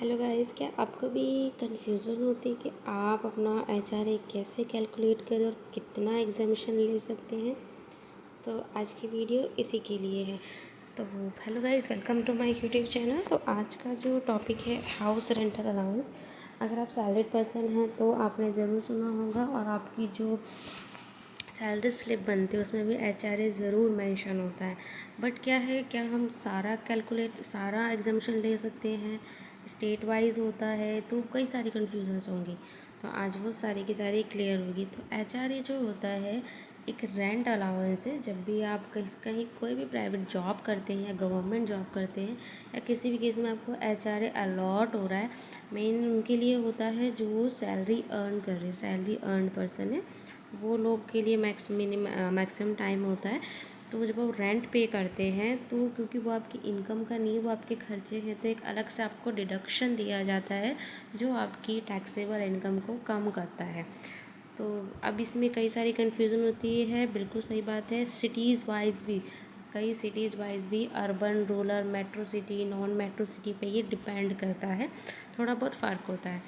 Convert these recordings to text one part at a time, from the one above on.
Hello guys, क्या आपको भी कन्फ्यूज़न होती है कि आप अपना एचआरए कैसे कैलकुलेट करें और कितना एग्जामिशन ले सकते हैं? तो आज की वीडियो इसी के लिए है। तो hello guys, welcome to my YouTube channel. तो आज का जो टॉपिक है हाउस रेंटल अलाउंस। अगर आप सैलरीड पर्सन हैं तो आपने ज़रूर सुना होगा, और आपकी जो सैलरी स्लिप बनती है उसमें भी एचआरए ज़रूर मेंशन होता है। बट क्या हम सारा एग्जामिशन ले सकते हैं? स्टेट वाइज होता है, तो कई सारी कन्फ्यूजन्स होंगी। तो आज वो सारी की सारी क्लियर होगी। तो एचआरए जो होता है एक रेंट अलाउंस है। जब भी आप कहीं कोई भी प्राइवेट जॉब करते हैं या गवर्नमेंट जॉब करते हैं या किसी भी केस में आपको एचआरए अलॉट हो रहा है, मेन उनके लिए होता है जो सैलरी अर्न कर रहे हैं, सैलरी अर्न पर्सन है, वो लोग के लिए मैक्सिमम टाइम होता है। तो जब वो रेंट पे करते हैं तो क्योंकि वो आपकी इनकम का नहीं है, वो आपके खर्चे हैं, तो एक अलग से आपको डिडक्शन दिया जाता है जो आपकी टैक्सेबल इनकम को कम करता है। तो अब इसमें कई सारी कन्फ्यूज़न होती है, बिल्कुल सही बात है। सिटीज़ वाइज भी urban, rural, metro city, non metro city पे ये डिपेंड करता है, थोड़ा बहुत फ़र्क होता है।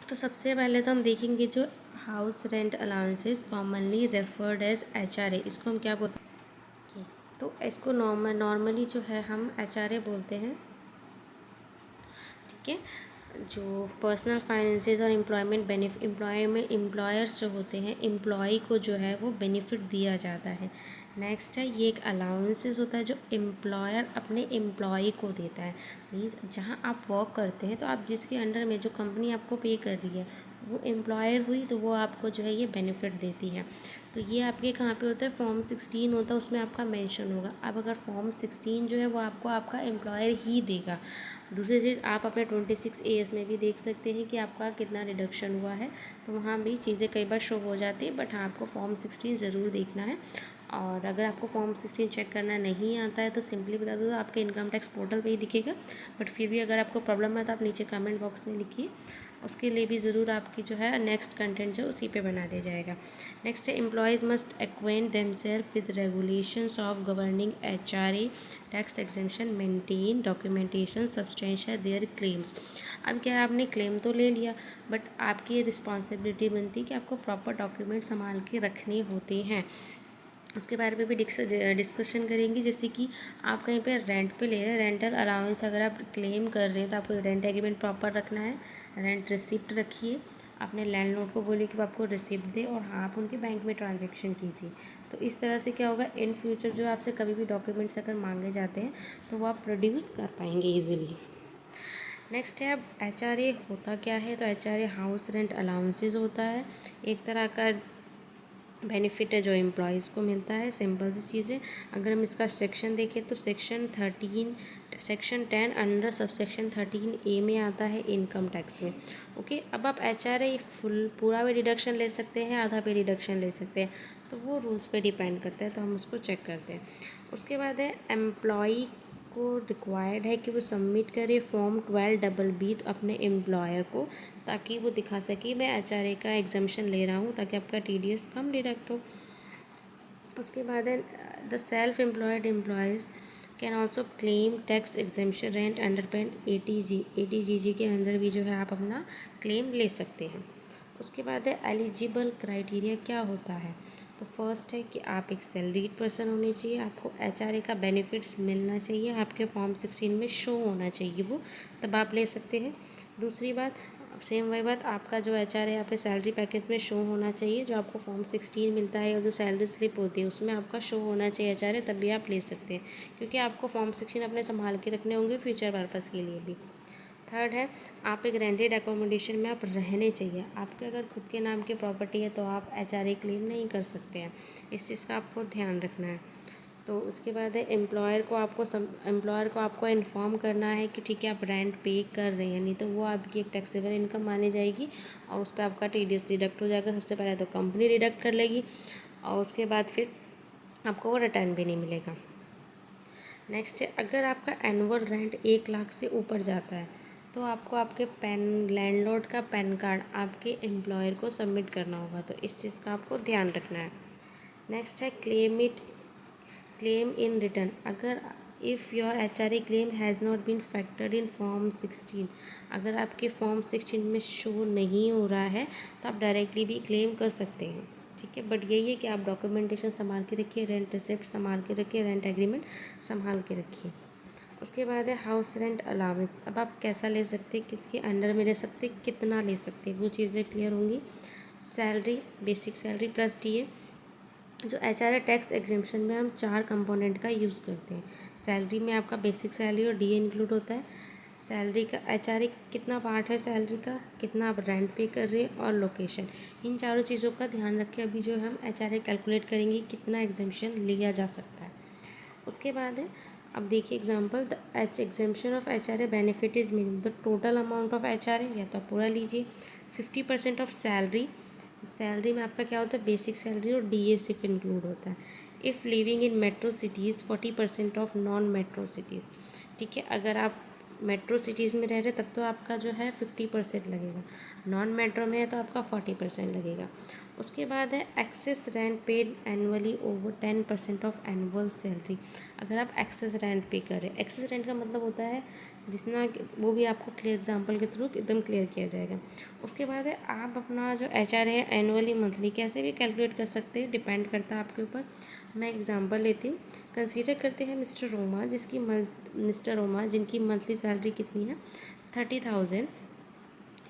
तो सबसे पहले तो हम देखेंगे जो house rent allowances commonly referred as HRA, इसको हम क्या बोलते हैं? तो इसको नॉर्मली जो है हम एचआरए बोलते हैं। ठीक है। जो पर्सनल फाइनेंसेस और एम्प्लॉयर्स जो होते हैं, एम्प्लॉय को जो है वो बेनिफिट दिया जाता है। नेक्स्ट है ये एक अलाउंसेस होता है जो एम्प्लॉयर अपने एम्प्लॉय को देता है। मीन्स जहाँ आप वर्क करते हैं तो आप जिसके अंडर में जो कंपनी आपको पे कर रही है वो एम्प्लॉयर हुई, तो वो आपको जो है ये बेनिफिट देती है। तो ये आपके कहाँ पे होता है? फॉर्म 16 होता है, उसमें आपका मेंशन होगा। अब अगर फॉर्म 16 जो है वो आपको आपका एम्प्लॉयर ही देगा। दूसरी चीज़ आप अपने 26 एएस में भी देख सकते हैं कि आपका कितना रिडक्शन हुआ है, तो वहाँ भी चीज़ें कई बार शो हो जाती है। बट हाँ, आपको फॉर्म 16 ज़रूर देखना है। और अगर आपको फॉर्म 16 चेक करना नहीं आता है तो सिंपली बता दो, आपके इनकम टैक्स पोर्टल पे ही दिखेगा। बट फिर भी अगर आपको प्रॉब्लम है तो आप नीचे कमेंट बॉक्स में लिखिए, उसके लिए भी ज़रूर आपकी जो है नेक्स्ट कंटेंट जो उसी पे बना दिया जाएगा। नेक्स्ट है employees must acquaint themselves with regulations of governing HRA, tax exemption, maintain documentation substantial their claims. अब क्या है, आपने क्लेम तो ले लिया, बट आपकी ये रिस्पॉन्सिबिलिटी बनती है कि आपको प्रॉपर डॉक्यूमेंट संभाल के रखने होते हैं। उसके बारे में भी डिस्कशन करेंगे। जैसे कि आप कहीं पे रेंट पे ले रहे हैं, रेंटल अलाउंस अगर आप क्लेम कर रहे हैं तो आपको रेंट एग्रीमेंट प्रॉपर रखना है, रेंट रिसिप्ट रखिए, अपने लैंडलॉर्ड को बोलिए कि वो आपको रिसिप्ट दे, और हाँ, आप उनके बैंक में ट्रांजेक्शन कीजिए। तो इस तरह से क्या होगा, इन फ्यूचर जो आपसे कभी भी डॉक्यूमेंट्स अगर मांगे जाते हैं तो वो आप प्रोड्यूस कर पाएंगे ईजिली। नेक्स्ट है, अब एचआरए होता क्या है? तो एचआरए हाउस रेंट अलाउंसेज होता है, एक तरह का बेनिफिट है जो एम्प्लॉयज़ को मिलता है। सिंपल सी चीज़ें, अगर हम इसका सेक्शन देखें तो section 10 under sub section 13A में आता है इनकम टैक्स में। ओके, अब आप एचआरए पूरा भी डिडक्शन ले सकते हैं, आधा भी डिडक्शन ले सकते हैं, तो वो रूल्स पे डिपेंड करता है, तो हम उसको चेक करते हैं। उसके बाद है एम्प्लॉई को रिक्वायर्ड है कि वो सबमिट करे फॉर्म 12BB अपने एम्प्लॉयर को, ताकि वो दिखा सके मैं एचआरए का एग्जामिशन ले रहा हूँ, ताकि आपका टीडीएस कम डिडक्ट हो। उसके बाद है the self employed employees can also claim tax exemption rent under pen ATGG के अंदर भी जो है आप अपना क्लेम ले सकते हैं। उसके बाद है एलिजिबल क्राइटेरिया क्या होता है? तो फर्स्ट है कि आप एक सैलरीड पर्सन होने चाहिए, आपको एचआरए का बेनिफिट्स मिलना चाहिए, आपके फॉर्म 16 में शो होना चाहिए वो, तब आप ले सकते हैं। दूसरी बात, सेम वही बात, आपका जो एचआरए आपके सैलरी पैकेज में शो होना चाहिए, जो आपको फॉर्म 16 मिलता है या जो सैलरी स्लिप होती है उसमें आपका शो होना चाहिए एचआरए, तभी आप ले सकते हैं, क्योंकि आपको फॉर्म 16 अपने संभाल के रखने होंगे फ्यूचर पर्पज़ के लिए भी। थर्ड है, आप एक रेंटेड एकोमोडेशन में आप रहने चाहिए। आपके अगर खुद के नाम की प्रॉपर्टी है तो आप एचआरए क्लेम नहीं कर सकते हैं, इस चीज़ का आपको ध्यान रखना है। तो उसके बाद है एम्प्लॉयर को आपको इन्फॉर्म करना है कि ठीक है आप रेंट पे कर रहे हैं, नहीं तो वो आपकी एक टैक्सेबल इनकम मानी जाएगी और उस पर आपका टीडीएस डिडक्ट हो जाएगा। सबसे पहले तो कंपनी डिडक्ट कर लेगी और उसके बाद फिर आपको वो रिटर्न भी नहीं मिलेगा। नेक्स्ट है, अगर आपका एनुअल रेंट 1 लाख से ऊपर जाता है तो आपको आपके लैंडलॉर्ड का पैन कार्ड आपके एम्प्लॉयर को सबमिट करना होगा, तो इस चीज़ का आपको ध्यान रखना है। नेक्स्ट है क्लेम इन रिटर्न। अगर if your HRA claim has not been factored in form 16, अगर आपके फॉर्म 16 में शो नहीं हो रहा है तो आप डायरेक्टली भी क्लेम कर सकते हैं, ठीक है। बट यही है कि आप डॉक्यूमेंटेशन संभाल के रखिए, रेंट रिसिप्ट संभाल के रखिए, रेंट एग्रीमेंट संभाल के रखिए। उसके बाद है हाउस रेंट अलाउंस। अब आप कैसा ले सकते हैं, किसके अंडर में ले सकते हैं, कितना ले सकते हैं, वो चीज़ें क्लियर होंगी। Salary, basic salary plus DA। जो HRA टैक्स एग्जेम्पशन में हम 4 कंपोनेंट का यूज़ करते हैं। सैलरी में आपका बेसिक सैलरी और DA इंक्लूड होता है। सैलरी का HRA कितना पार्ट है सैलरी का, कितना आप रेंट पे कर रहे हैं, और लोकेशन। इन चारों चीज़ों का ध्यान रखें अभी जो हम HRA कैलकुलेट करेंगे कितना एग्जेम्पशन लिया जा सकता है। उसके बाद है, अब देखिए example, the exemption of HRA benefit is minimum, the total amount of HRA, या तो पूरा लीजिए। 50% ऑफ सैलरी, सैलरी में आपका क्या होता है, बेसिक सैलरी और DA सिर्फ इंक्लूड होता है। If living in metro cities 40% of non metro cities, ठीक है। अगर आप मेट्रो सिटीज़ में रह रहे तब तो आपका जो है 50% लगेगा, नॉन मेट्रो में है तो आपका 40% लगेगा। उसके बाद है excess rent paid annually over 10% of annual salary. अगर आप एक्सेस रेंट पे करें, एक्सेस रेंट का मतलब होता है जितना, वो भी आपको क्लियर एग्जांपल के थ्रू एकदम क्लियर किया जाएगा। उसके बाद है, आप अपना जो HRA है एनुअली मंथली कैसे भी कैलकुलेट कर सकते हैं, डिपेंड करता है आपके ऊपर। मैं एग्जांपल लेती हूँ। कंसीडर करते हैं मिस्टर रोमा जिनकी मंथली सैलरी कितनी है, 30,000,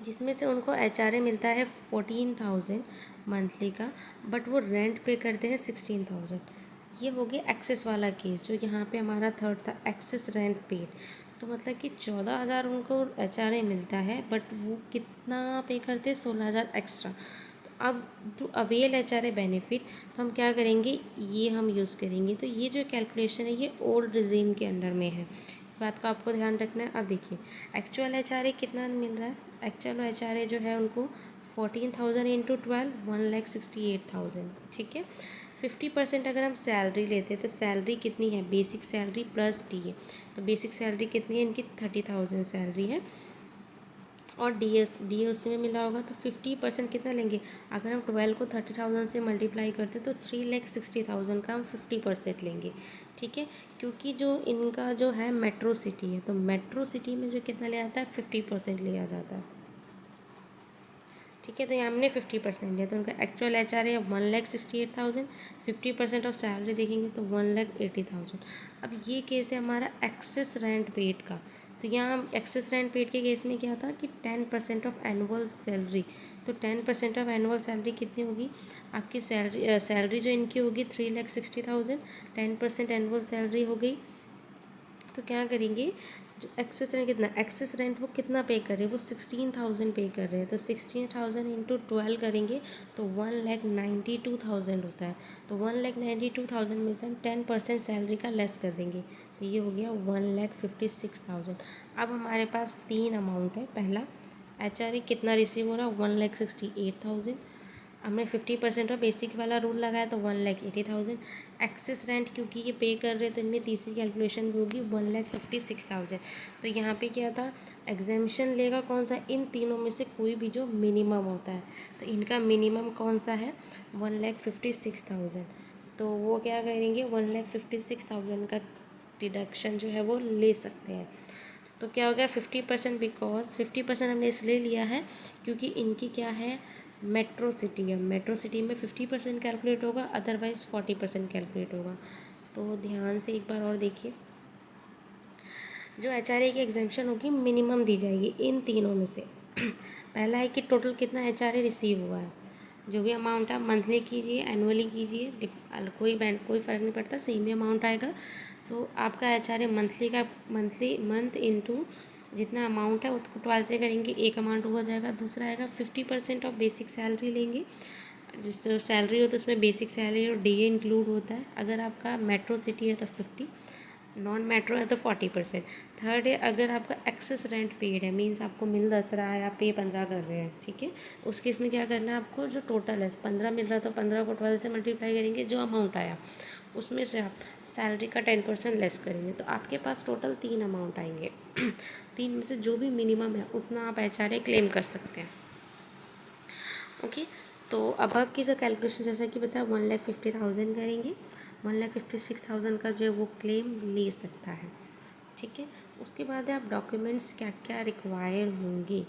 जिसमें से उनको HRA मिलता है 14,000 मंथली का, बट वो रेंट पे करते हैं 16,000। ये हो गया एक्सेस वाला केस, जो यहाँ पे हमारा थर्ड था, एक्सेस रेंट पेड। तो मतलब कि 14,000 उनको HRA मिलता है, बट वो कितना पे करते हैं, 16,000 एक्स्ट्रा। तो अब टू अवेल HRA बेनिफिट, तो हम क्या करेंगे, ये हम यूज़ करेंगे। तो ये जो कैलकुलेशन है ये ओल्ड रिजीम के अंडर में है, इस बात का आपको ध्यान रखना है। अब देखिए एक्चुअल HRA कितना मिल रहा है, एक्चुअल HRA जो है उनको 14,000 इंटू 12, 1,68,000, ठीक है। 50% अगर हम सैलरी लेते हैं तो सैलरी कितनी है, बेसिक सैलरी प्लस DA। तो बेसिक सैलरी कितनी है इनकी, 30,000 सैलरी है, और DA उसी में मिला होगा। तो 50% कितना लेंगे, अगर हम 12 को 30,000 से मल्टीप्लाई करते तो 3,60,000 का हम 50% लेंगे, ठीक है। क्योंकि जो इनका जो है मेट्रो सिटी है, तो मेट्रो सिटी में जो कितना लिया जाता है, 50% लिया जाता है, ठीक है। तो यहाँ हमने 50% लिया, तो उनका एक्चुअल HRA है 1,68,000, 50% ऑफ सैलरी देखेंगे तो 1,80,000। अब ये केस है हमारा एक्सेस रेंट पेड का। तो यहाँ हम एक्सेस रेंट पेड के केस में क्या था कि 10% ऑफ एनुअल सैलरी। तो 10% ऑफ एनुअल सैलरी कितनी होगी, आपकी सैलरी जो इनकी होगी 3,60,000, 10% एनुअल सैलरी हो गई। तो क्या करेंगे, जो एक्सेस रेंट कितना, एक्सेस रेंट वो कितना पे कर रहे हैं, वो 16,000 पे कर रहे हैं। तो 16,000 इंटू 12 करेंगे तो 1,92,000 होता है। तो 1,92,000 में से हम 10% सैलरी का लेस कर देंगे, तो ये हो गया 1,56,000। अब हमारे पास 3 अमाउंट है। पहला HRA कितना रिसीव हो रहा है, 1,68,000। हमने 50% और बेसिक वाला रूल लगाया तो 1,80,000। एक्सेस रेंट क्योंकि ये पे कर रहे हैं तो इनमें तीसरी कैलकुलेशन भी होगी 1,56,000। तो यहाँ पे क्या था, एग्जेम्पशन लेगा कौन सा, इन तीनों में से कोई भी जो मिनिमम होता है। तो इनका मिनिमम कौन सा है, 1,56,000। तो वो क्या करेंगे, 1,56,000 का डिडक्शन जो है वो ले सकते हैं। तो क्या हो गया 50%, बिकॉज 50% हमने इसलिए लिया है क्योंकि इनकी क्या है, मेट्रो सिटी है। मेट्रो सिटी में 50% कैलकुलेट होगा, अदरवाइज़ 40% कैलकुलेट होगा। तो ध्यान से एक बार और देखिए, जो HRA की एग्जेम्पशन होगी मिनिमम दी जाएगी इन तीनों में से। पहला है कि टोटल कितना HRA रिसीव हुआ है, जो भी अमाउंट आप मंथली कीजिए एनुअली कीजिए, कोई फ़र्क नहीं पड़ता, सेम ही अमाउंट आएगा। तो आपका HRA मंथ इंटू जितना अमाउंट है उसको 12 से करेंगे, एक अमाउंट हो जाएगा। दूसरा आएगा 50% ऑफ बेसिक सैलरी लेंगे, जिस सैलरी हो तो उसमें बेसिक सैलरी और DA इंक्लूड होता है। अगर आपका मेट्रो सिटी है तो 50, नॉन मेट्रो है तो 40%। थर्ड है, अगर आपका एक्सेस रेंट पेड है, मीन्स आपको मिल 10 रहा है, आप पे 15 कर रहे हैं, ठीक है। उस केस में क्या करना है आपको, जो टोटल है 15 मिल रहा तो 15 को 12 से मल्टीप्लाई करेंगे, जो अमाउंट आया उसमें से आप सैलरी का 10% लेस करेंगे, तो आपके पास टोटल 3 अमाउंट आएंगे। 3 में से जो भी मिनिमम है उतना आप HRA क्लेम कर सकते हैं, ओके। तो अब की जो कैलकुलेशन जैसा कि बताया 1,50,000 करेंगे, 1,56,000 का जो है वो क्लेम ले सकता है। ठीक है, उसके बाद आप डॉक्यूमेंट्स क्या क्या रिक्वायर होंगे,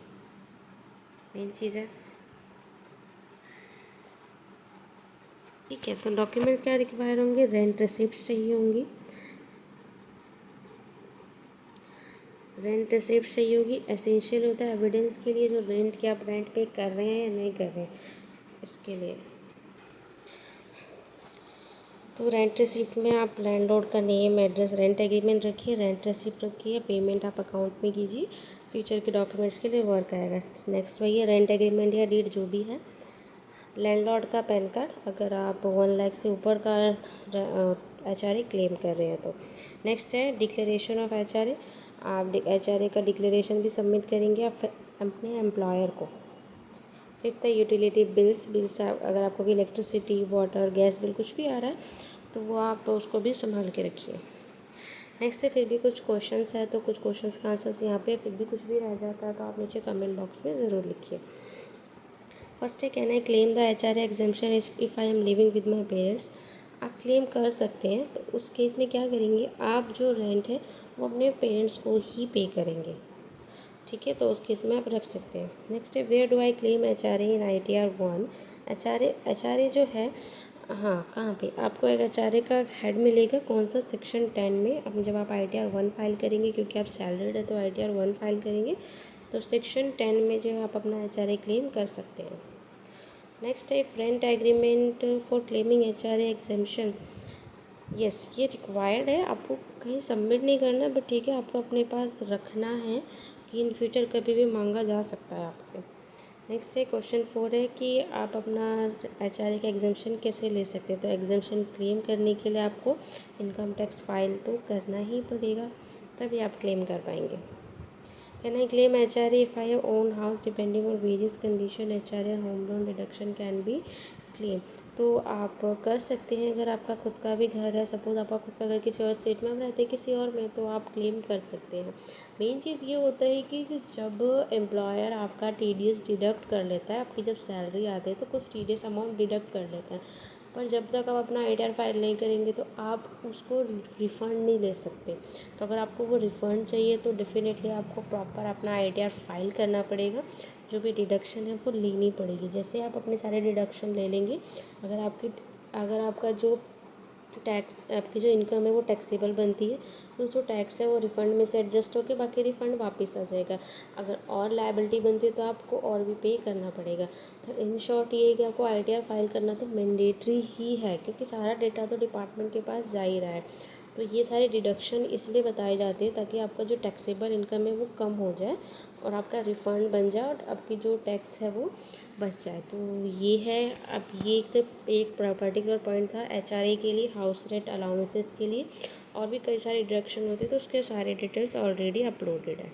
मेन चीज़ है। ठीक है, तो डॉक्यूमेंट्स क्या रिक्वायर होंगे, रेंट रिसिप्ट चाहिए होंगी, रेंट रिसिप्ट चाहिए होगी। एसेंशियल होता है एविडेंस के लिए जो रेंट के आप रेंट पे कर रहे हैं या नहीं कर रहे हैं, इसके लिए। तो रेंट रिसिप्ट में आप लैंडलॉर्ड का नेम, एड्रेस, रेंट एग्रीमेंट रखिए, रेंट रिसिप्ट रखिए, पेमेंट आप अकाउंट में कीजिए, फ्यूचर के डॉक्यूमेंट्स के लिए वर्क आएगा। नेक्स्ट वही है रेंट एग्रीमेंट या डीड जो भी है। लैंडलॉर्ड का पैन कार्ड, अगर आप 1 लाख से ऊपर का HRA क्लेम कर रहे हैं तो। नेक्स्ट है डिक्लेरेशन ऑफ HRA, आप HRA का डिक्लेरेशन भी सबमिट करेंगे आप अपने एम्प्लॉयर को। फिफ्थ है यूटिलिटी बिल्स अगर आपको भी इलेक्ट्रिसिटी, वाटर, गैस बिल कुछ भी आ रहा है तो वो आप उसको भी संभाल के रखिए। नेक्स्ट है फिर भी कुछ क्वेश्चंस है तो कुछ क्वेश्चंस का आंसर्स यहाँ पे, फिर भी कुछ भी रह जाता है तो आप नीचे कमेंट बॉक्स में ज़रूर लिखिए। फर्स्ट है, can I claim the HRA exemption if I am living with my parents. आप क्लेम कर सकते हैं, तो उस केस में क्या करेंगे, आप जो रेंट है वो अपने पेरेंट्स को ही पे करेंगे। ठीक है, तो उस केस में आप रख सकते हैं। नेक्स्ट है, where do I claim HRA in ITR 1। HRA जो है, हाँ कहाँ पे आपको एक HRA का हेड मिलेगा, कौन सा, सेक्शन 10 में। अब जब आप ITR 1 फाइल करेंगे, क्योंकि आप सैलरीड है तो ITR 1 फाइल करेंगे तो सेक्शन 10 में जो है आप अपना HRA क्लेम कर सकते हैं। नेक्स्ट है rent agreement for claiming HRA exemption. Yes, ये रिक्वायर्ड है, आपको कहीं सबमिट नहीं करना, बट ठीक है आपको अपने पास रखना है कि इन फ्यूचर कभी भी मांगा जा सकता है आपसे। नेक्स्ट है क्वेश्चन 4 है कि आप अपना HRA का एग्जाम्पशन कैसे ले सकते हैं। तो एग्जाम्पशन क्लेम करने के लिए आपको इनकम टैक्स फाइल तो करना ही पड़ेगा, तभी आप क्लेम कर पाएंगे। Can I claim HRA if I have own house depending on various condition, HRA home loan deduction can be claim. तो आप कर सकते हैं, अगर आपका खुद का भी घर है, सपोज़ आपका खुद का घर किसी और स्टेट में, हम रहते हैं किसी और में, तो आप क्लेम कर सकते हैं। मेन चीज़ ये होता है कि जब एम्प्लॉयर आपका TDS डिडक्ट कर लेता है, आपकी जब सैलरी आती है तो कुछ TDS अमाउंट डिडक्ट कर लेता है, पर जब तक आप अपना ITR फाइल नहीं करेंगे तो आप उसको रिफ़ंड नहीं ले सकते। तो अगर आपको वो रिफ़ंड चाहिए तो डेफिनेटली आपको प्रॉपर अपना ITR फाइल करना पड़ेगा, जो भी डिडक्शन है वो लेनी पड़ेगी। जैसे आप अपने सारे डिडक्शन ले लेंगे, अगर आपका जो टैक्स, आपकी जो इनकम है वो टैक्सेबल बनती है, तो जो टैक्स है वो रिफ़ंड में से एडजस्ट होकर बाकी रिफ़ंड वापस आ जाएगा। अगर और लायबिलिटी बनती है तो आपको और भी पे करना पड़ेगा। तो इन शॉर्ट ये है कि आपको ITR फाइल करना तो मैंडेटरी ही है, क्योंकि सारा डेटा तो डिपार्टमेंट के पास जा ही रहा है। तो ये सारे डिडक्शन इसलिए बताए जाते हैं ताकि आपका जो टैक्सेबल इनकम है वो कम हो जाए और आपका रिफ़ंड बन जाए और आपकी जो टैक्स है वो बच जाए। तो ये है, अब ये एक पर्टिकुलर पॉइंट था HRA के लिए, हाउस रेंट अलाउंसेस के लिए। और भी कई सारे डिडक्शन होते हैं तो उसके सारे डिटेल्स ऑलरेडी अपलोडेड है।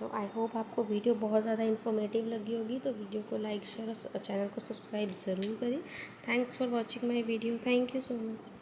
तो आई होप आपको वीडियो बहुत ज़्यादा इन्फॉर्मेटिव लगी होगी, तो वीडियो को लाइक, शेयर और चैनल को सब्सक्राइब ज़रूर करें। Thanks for watching my video. Thank you so much.